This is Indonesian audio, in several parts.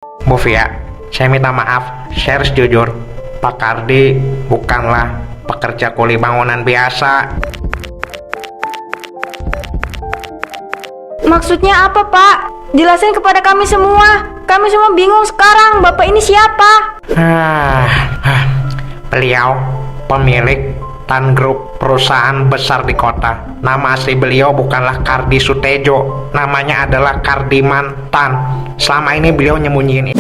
Bu Via, saya minta maaf, saya harus jujur. Pak Kardi bukanlah pekerja kuli bangunan biasa. Maksudnya apa, Pak? Jelasin kepada kami semua. Kami semua bingung sekarang. Bapak ini siapa? Beliau pemilik Tan Group, perusahaan besar di kota. Nama asli beliau bukanlah Kardi Sutejo, namanya adalah Kardiman Tan. Selama ini beliau nyembunyiin.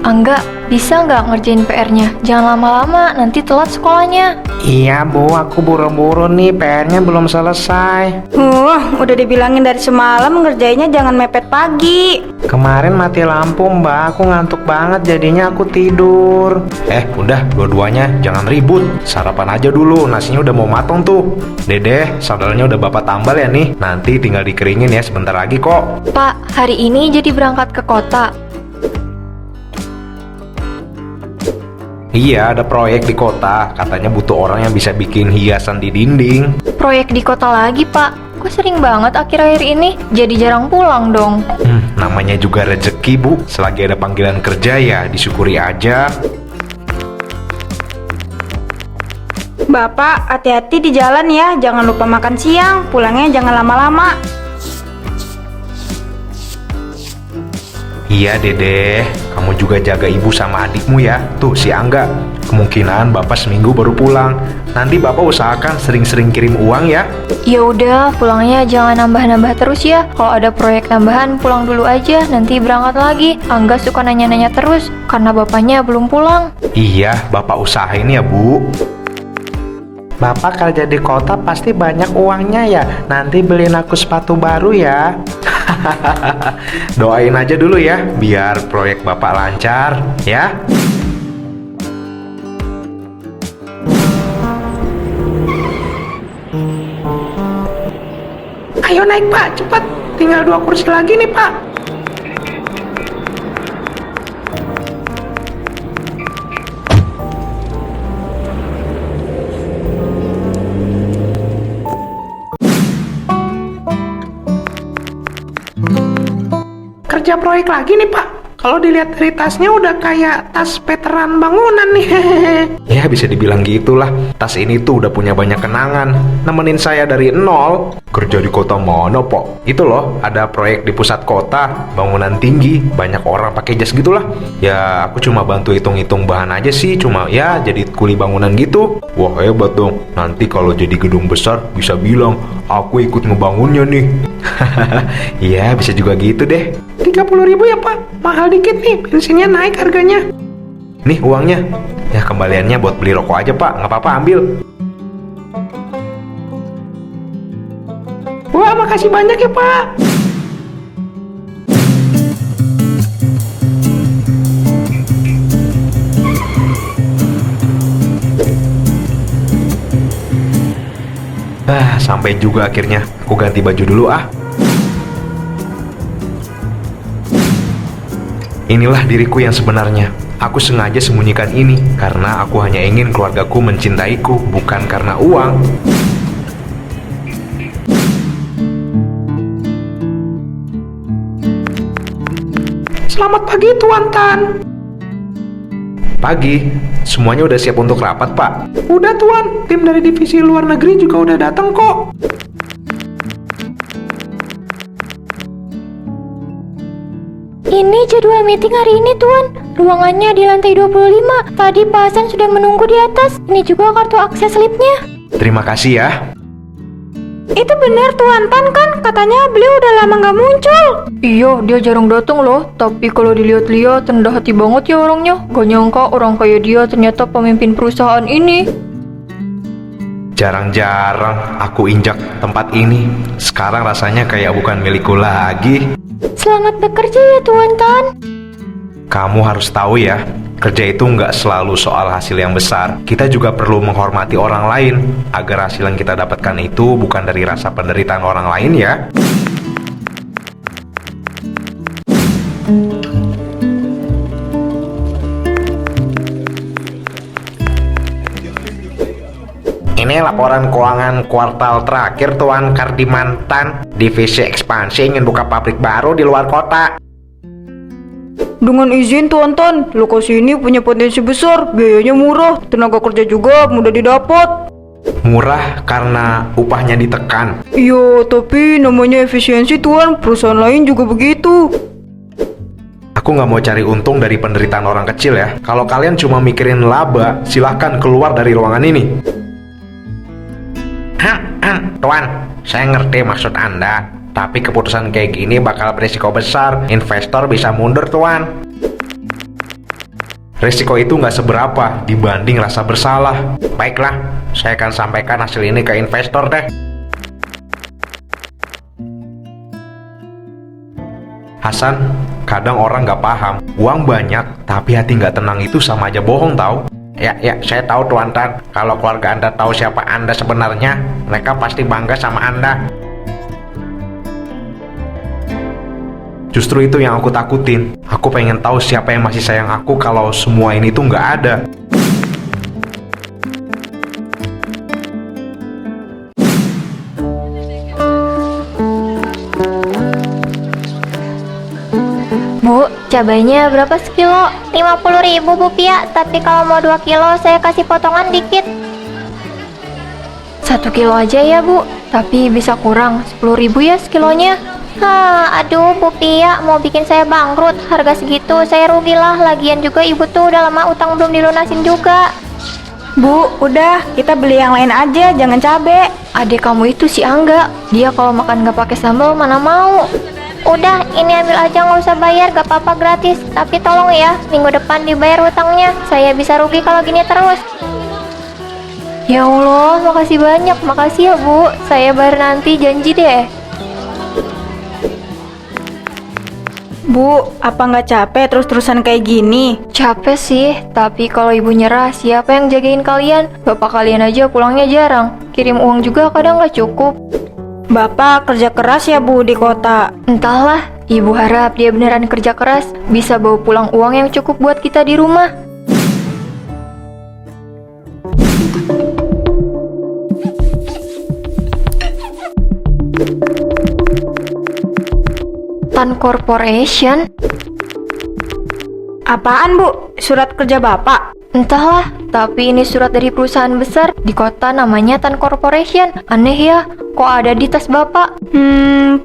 Angga, bisa nggak ngerjain PR-nya? Jangan lama-lama, nanti telat sekolahnya. Iya Bu, aku buru-buru nih, PR-nya belum selesai. Udah dibilangin dari semalam ngerjainnya jangan mepet pagi. Kemarin mati lampu Mbak, aku ngantuk banget jadinya aku tidur. Udah, dua-duanya jangan ribut. Sarapan aja dulu, nasinya udah mau matang tuh. Dedeh, sandalnya udah Bapak tambal ya nih. Nanti tinggal dikeringin ya sebentar lagi kok. Pak, hari ini jadi berangkat ke kota. Iya, ada proyek di kota. Katanya butuh orang yang bisa bikin hiasan di dinding. Proyek di kota lagi, Pak. Kok sering banget akhir-akhir ini? Jadi jarang pulang dong. Namanya juga rezeki Bu. Selagi ada panggilan kerja ya disyukuri aja. Bapak, hati-hati di jalan ya. Jangan lupa makan siang. Pulangnya jangan lama-lama. Iya Dedeh, kamu juga jaga ibu sama adikmu ya. Tuh si Angga, kemungkinan Bapak seminggu baru pulang. Nanti Bapak usahakan sering-sering kirim uang ya. Ya udah, pulangnya jangan nambah-nambah terus ya. Kalau ada proyek tambahan, pulang dulu aja. Nanti berangkat lagi. Angga suka nanya-nanya terus karena bapaknya belum pulang. Iya, Bapak usahain ya Bu. Bapak kerja di kota pasti banyak uangnya ya. Nanti beliin aku sepatu baru ya. Doain aja dulu ya, biar proyek Bapak lancar ya. Ayo naik Pak, cepat. Tinggal 2 kursi lagi nih Pak. Kerja proyek lagi nih Pak. Kalau dilihat dari tasnya udah kayak tas veteran bangunan nih. Ya bisa dibilang gitulah. Tas ini tuh udah punya banyak kenangan. Nemenin saya dari nol. Kerja di kota mana Pak? Itu loh, ada proyek di pusat kota, bangunan tinggi, banyak orang pakai jas gitulah. Ya aku cuma bantu hitung-hitung bahan aja sih, cuma ya jadi kuli bangunan gitu. Wah hebat dong. Nanti kalau jadi gedung besar bisa bilang aku ikut ngebangunnya nih. Iya bisa juga gitu deh. 30.000 ya Pak, mahal dikit nih, bensinnya naik harganya. Nih uangnya. Ya kembaliannya buat beli rokok aja Pak, nggak apa-apa ambil. Wah makasih banyak ya Pak. Sampai juga akhirnya. Aku ganti baju dulu ah. Inilah diriku yang sebenarnya. Aku sengaja sembunyikan ini karena aku hanya ingin keluargaku mencintaiku, bukan karena uang. Selamat pagi Tuan Tan. Pagi, semuanya udah siap untuk rapat Pak? Udah Tuan, tim dari divisi luar negeri juga udah datang kok. Ini jadwal meeting hari ini, Tuan. Ruangannya di lantai 25. Tadi Pak Hasan sudah menunggu di atas. Ini juga kartu akses lipnya. Terima kasih ya. Itu benar Tuan Tan kan? Katanya beliau udah lama nggak muncul. Iya, dia jarang datang loh. Tapi kalau dilihat-lihat, rendah hati banget ya orangnya. Gak nyangka orang kayak dia ternyata pemimpin perusahaan ini. Jarang-jarang aku injak tempat ini. Sekarang rasanya kayak bukan milikku lagi. Selamat bekerja ya Tuan Tan. Kamu harus tahu ya, kerja itu nggak selalu soal hasil yang besar. Kita juga perlu menghormati orang lain, agar hasil yang kita dapatkan itu bukan dari rasa penderitaan orang lain ya. Ini laporan keuangan kuartal terakhir Tuan Kardimantan. Divisi ekspansi ingin buka pabrik baru di luar kota. Dengan izin Tuan Tan, lokasi ini punya potensi besar, biayanya murah, tenaga kerja juga mudah didapat. Murah karena upahnya ditekan. Iya, tapi namanya efisiensi Tuan, perusahaan lain juga begitu. Aku nggak mau cari untung dari penderitaan orang kecil ya. Kalau kalian cuma mikirin laba, silahkan keluar dari ruangan ini. Tuan, saya ngerti maksud Anda, tapi keputusan kayak gini bakal berisiko besar. Investor bisa mundur, Tuan. Risiko itu nggak seberapa dibanding rasa bersalah. Baiklah, saya akan sampaikan hasil ini ke investor deh. Hasan, kadang orang nggak paham. Uang banyak, tapi hati nggak tenang itu sama aja bohong tau. Ya, saya tahu Tuan Tan. Kalau keluarga Anda tahu siapa Anda sebenarnya, mereka pasti bangga sama Anda. Justru itu yang aku takutin. Aku pengen tahu siapa yang masih sayang aku kalau semua ini tuh nggak ada. Bu, cabainya berapa sekilo? 50.000 Bu Pia, tapi kalau mau 2 kilo saya kasih potongan dikit. 1 kilo aja ya Bu, tapi bisa kurang 10.000 ya sekilonya. Aduh Bu Pia, mau bikin saya bangkrut. Harga segitu saya rugilah, lagian juga ibu tuh udah lama utang belum dilunasin juga. Bu, udah, kita beli yang lain aja, jangan cabe. Adik kamu itu si Angga, dia kalau makan gak pakai sambal mana mau. Udah, ini ambil aja, nggak usah bayar, gak apa-apa gratis. Tapi tolong ya, minggu depan dibayar hutangnya. Saya bisa rugi kalau gini terus. Ya Allah, makasih banyak. Makasih ya Bu, saya bayar nanti, janji deh. Bu, apa nggak capek terus-terusan kayak gini? Capek sih, tapi kalau ibu nyerah, siapa yang jagain kalian? Bapak kalian aja pulangnya jarang. Kirim uang juga kadang nggak cukup. Bapak kerja keras ya Bu di kota. Entahlah, ibu harap dia beneran kerja keras, bisa bawa pulang uang yang cukup buat kita di rumah. Tan Corporation? Apaan Bu? Surat kerja Bapak? Entahlah, tapi ini surat dari perusahaan besar di kota namanya Tan Corporation. Aneh ya, kok ada di tas Bapak?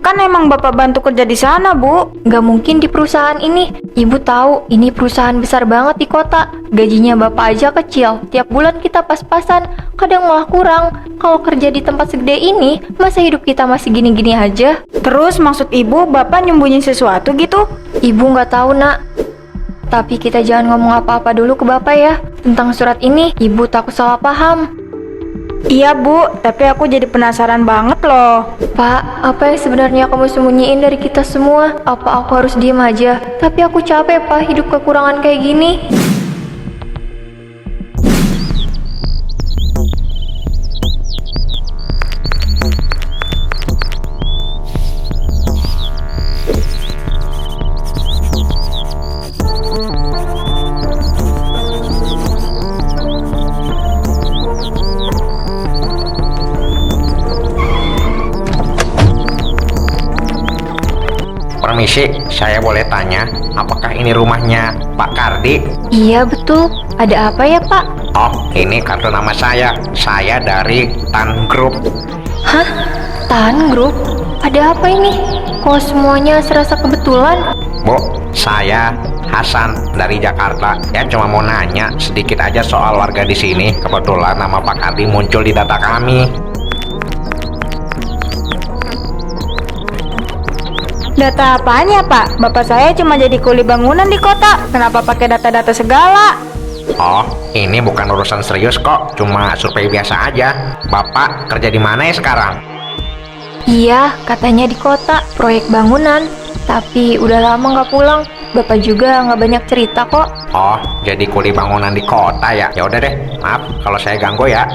Kan emang Bapak bantu kerja di sana Bu. Gak mungkin di perusahaan ini. Ibu tahu, ini perusahaan besar banget di kota. Gajinya Bapak aja kecil. Tiap bulan kita pas-pasan, kadang malah kurang. Kalau kerja di tempat segede ini, masa hidup kita masih gini-gini aja? Terus maksud Ibu Bapak nyembunyiin sesuatu gitu? Ibu nggak tahu nak. Tapi kita jangan ngomong apa-apa dulu ke Bapak ya. Tentang surat ini, Ibu takut salah paham. Iya Bu, tapi aku jadi penasaran banget loh. Pak, apa yang sebenarnya kamu sembunyiin dari kita semua? Apa aku harus diem aja? Tapi aku capek Pak, hidup kekurangan kayak gini. Permisi, saya boleh tanya, apakah ini rumahnya Pak Kardi? Iya betul, ada apa ya Pak? Oh, ini kartu nama saya. Saya dari Tan Group. Hah? Tan Group? Ada apa ini? Kok semuanya serasa kebetulan? Bu, saya Hasan dari Jakarta. Ya cuma mau nanya sedikit aja soal warga di sini. Kebetulan nama Pak Kardi muncul di data kami. Data apanya Pak? Bapak saya cuma jadi kuli bangunan di kota. Kenapa pakai data-data segala? Oh, ini bukan urusan serius kok. Cuma survei biasa aja. Bapak kerja di mana ya sekarang? Iya, katanya di kota, proyek bangunan. Tapi udah lama nggak pulang. Bapak juga nggak banyak cerita kok. Oh, jadi kuli bangunan di kota ya? Ya udah deh, maaf kalau saya ganggu ya.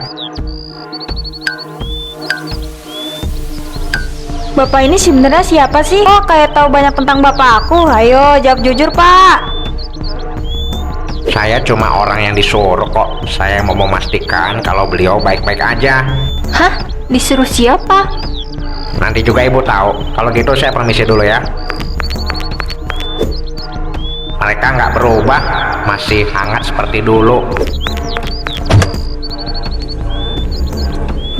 Bapak ini sebenarnya siapa sih? Kok kayak tahu banyak tentang bapak aku? Ayo jawab jujur Pak. Saya cuma orang yang disuruh kok. Saya mau memastikan kalau beliau baik-baik aja. Hah? Disuruh siapa? Nanti juga ibu tahu. Kalau gitu saya permisi dulu ya. Mereka nggak berubah, masih hangat seperti dulu.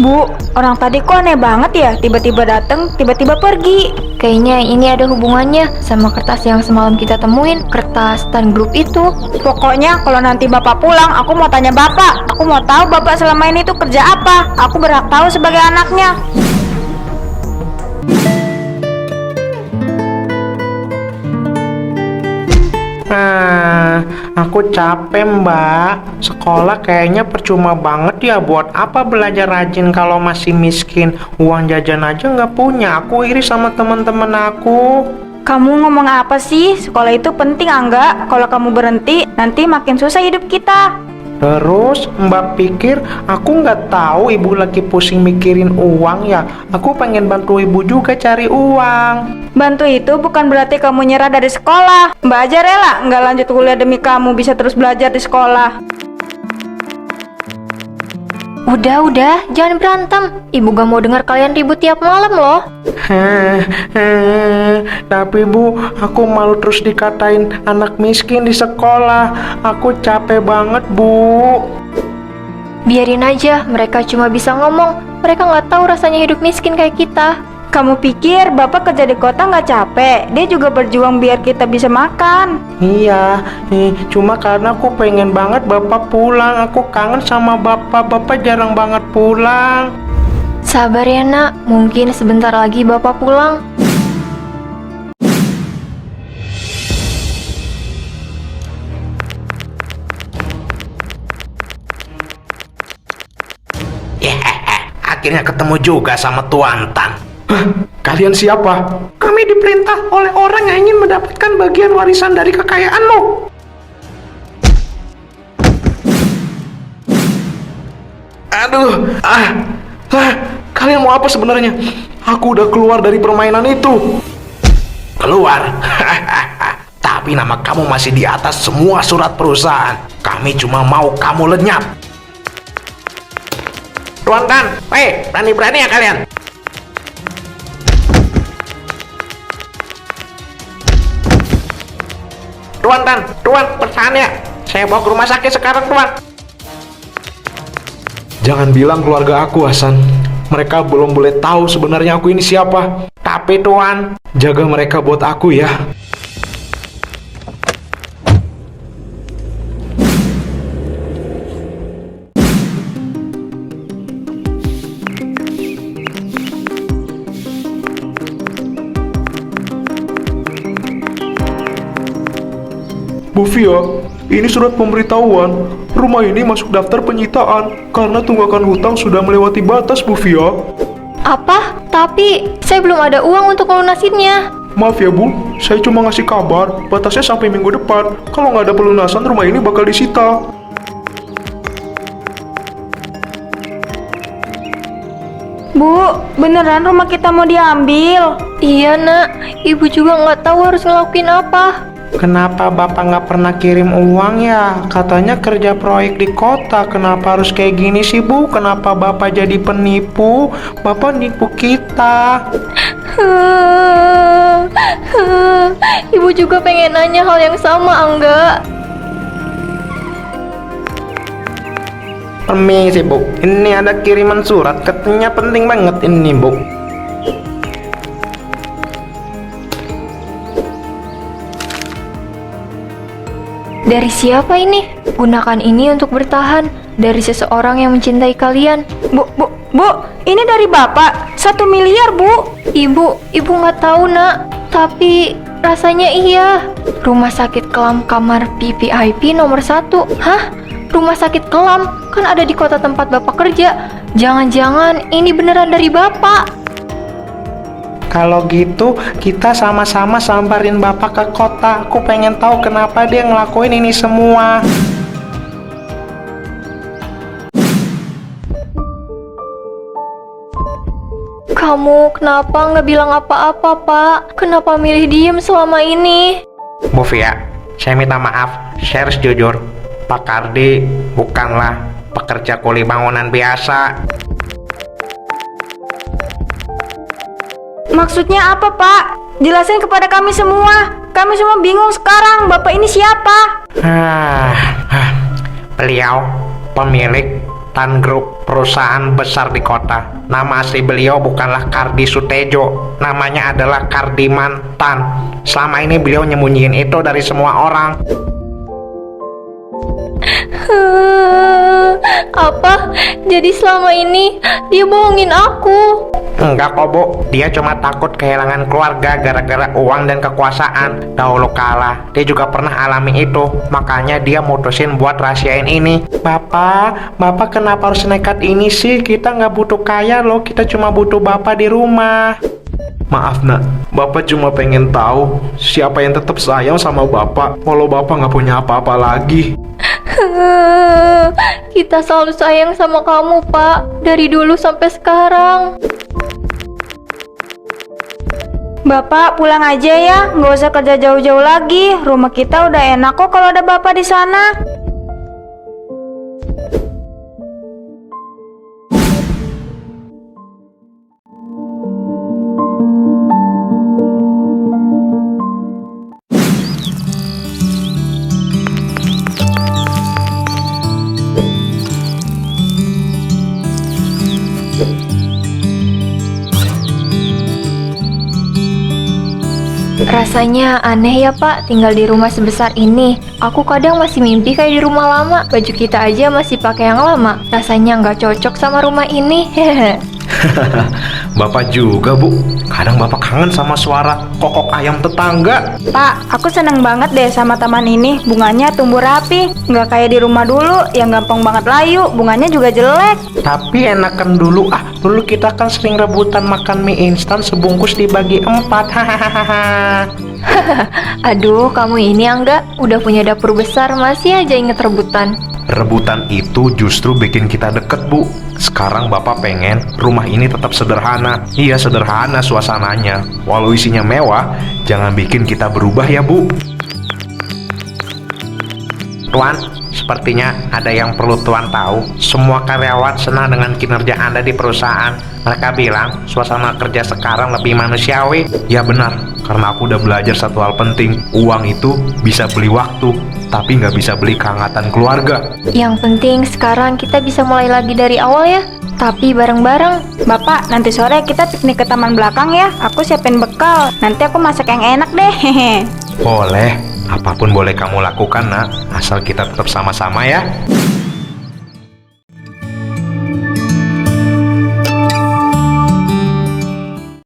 Bu, orang tadi kok aneh banget ya? Tiba-tiba datang, tiba-tiba pergi. Kayaknya ini ada hubungannya sama kertas yang semalam kita temuin, kertas tan grup itu. Pokoknya kalau nanti bapak pulang, aku mau tanya bapak. Aku mau tahu bapak selama ini tuh kerja apa. Aku berhak tahu sebagai anaknya. Aku capek mbak. Sekolah kayaknya percuma banget ya. Buat apa belajar rajin kalau masih miskin? Uang jajan aja nggak punya. Aku iri sama teman-teman aku. Kamu ngomong apa sih? Sekolah itu penting, Angga. Kalau kamu berhenti, nanti makin susah hidup kita. Terus mbak pikir aku nggak tahu ibu lagi pusing mikirin uang ya? Aku pengen bantu ibu juga cari uang. Bantu itu bukan berarti kamu nyerah dari sekolah. Mbak aja rela nggak lanjut kuliah demi kamu bisa terus belajar di sekolah. Udah, jangan berantem. Ibu gak mau dengar kalian ribut tiap malam loh. Tapi bu, aku malu terus dikatain anak miskin di sekolah. Aku capek banget bu. Biarin aja, mereka cuma bisa ngomong. Mereka nggak tahu rasanya hidup miskin kayak kita. Kamu pikir bapak kerja di kota nggak capek? Dia juga berjuang biar kita bisa makan. Iya, cuma karena aku pengen banget bapak pulang. Aku kangen sama bapak. Bapak jarang banget pulang. Sabar ya nak, mungkin sebentar lagi bapak pulang. Akhirnya ketemu juga sama Tuan Tan. Kalian siapa? Kami diperintah oleh orang yang ingin mendapatkan bagian warisan dari kekayaanmu. Aduh, kalian mau apa sebenarnya? Aku udah keluar dari permainan itu. Keluar? Tapi nama kamu masih di atas semua surat perusahaan. Kami cuma mau kamu lenyap. Tuan Tan, berani-berani ya kalian? Tuan, bertahan ya. Saya bawa ke rumah sakit sekarang, Tuan. Jangan bilang keluarga aku, Hasan. Mereka belum boleh tahu sebenarnya aku ini siapa. Tapi, Tuan, jaga mereka buat aku ya. Bu Fia, ini surat pemberitahuan. Rumah ini masuk daftar penyitaan karena tunggakan hutang sudah melewati batas, Bu Fia. Apa? Tapi saya belum ada uang untuk melunasinnya. Maaf ya Bu, saya cuma ngasih kabar. Batasnya sampai minggu depan. Kalau nggak ada pelunasan, rumah ini bakal disita. Bu, beneran rumah kita mau diambil? Iya nak, ibu juga nggak tahu harus ngelakuin apa. Kenapa Bapak nggak pernah kirim uang ya? Katanya kerja proyek di kota. Kenapa harus kayak gini sih, Bu? Kenapa Bapak jadi penipu? Bapak nipu kita. Ibu juga pengen nanya hal yang sama, Angga. Permisi, Bu. Ini ada kiriman surat. Katanya penting banget ini, Bu. Dari siapa ini? Gunakan ini untuk bertahan dari seseorang yang mencintai kalian. Bu, ini dari bapak. 1 miliar, Bu. Ibu nggak tahu nak. Tapi rasanya iya. Rumah sakit kelam kamar PPIP nomor 1. Hah? Rumah sakit kelam? Kan ada di kota tempat bapak kerja. Jangan-jangan ini beneran dari bapak. Kalau gitu, kita sama-sama samperin Bapak ke kota. Aku pengen tahu kenapa dia ngelakuin ini semua. Kamu kenapa nggak bilang apa-apa, Pak? Kenapa milih diem selama ini? Bu Fia, saya minta maaf. Saya harus jujur. Pak Kardi bukanlah pekerja kuli bangunan biasa. Maksudnya apa, Pak? Jelasin kepada kami semua. Kami semua bingung sekarang. Bapak ini siapa? Beliau pemilik Tan Group, perusahaan besar di kota. Nama asli beliau bukanlah Kardi Sutejo, namanya adalah Kardiman Tan. Selama ini beliau nyembunyiin itu dari semua orang. Apa? Jadi selama ini dia bohongin aku? Enggak kok Bu, dia cuma takut kehilangan keluarga gara-gara uang dan kekuasaan. Dahulu kala, dia juga pernah alami itu. Makanya dia mutusin buat rahasiain ini. Bapak kenapa harus nekat ini sih? Kita nggak butuh kaya loh, kita cuma butuh Bapak di rumah. Maaf nak, Bapak cuma pengen tahu siapa yang tetap sayang sama Bapak walau Bapak nggak punya apa-apa lagi. Kita selalu sayang sama kamu, Pak. Dari dulu sampai sekarang. Bapak pulang aja ya, nggak usah kerja jauh-jauh lagi. Rumah kita udah enak kok kalau ada Bapak di sana. Rasanya aneh ya Pak, tinggal di rumah sebesar ini. Aku kadang masih mimpi kayak di rumah lama. Baju kita aja masih pakai yang lama. Rasanya nggak cocok sama rumah ini. Hehe. Bapak juga Bu, kadang Bapak kangen sama suara kokok ayam tetangga. Pak, aku seneng banget deh sama taman ini. Bunganya tumbuh rapi, nggak kayak di rumah dulu yang gampang banget layu. Bunganya juga jelek. Tapi enakan dulu dulu kita kan sering rebutan makan mie instan sebungkus dibagi 4. Hahaha. Aduh, kamu ini enggak udah punya dapur besar masih aja inget rebutan. Rebutan itu justru bikin kita deket Bu. Sekarang Bapak pengen rumah ini tetap sederhana. Iya sederhana suasananya. Walau isinya mewah, jangan bikin kita berubah ya Bu. Tuan, sepertinya ada yang perlu Tuan tahu. Semua karyawan senang dengan kinerja Anda di perusahaan. Mereka bilang suasana kerja sekarang lebih manusiawi. Ya benar, karena aku udah belajar satu hal penting. Uang itu bisa beli waktu, tapi nggak bisa beli kehangatan keluarga. Yang penting sekarang kita bisa mulai lagi dari awal ya. Tapi bareng-bareng. Bapak, nanti sore kita piknik ke taman belakang ya. Aku siapin bekal. Nanti aku masak yang enak deh. Hehe. Boleh, apapun boleh kamu lakukan nak, asal kita tetap sama-sama ya.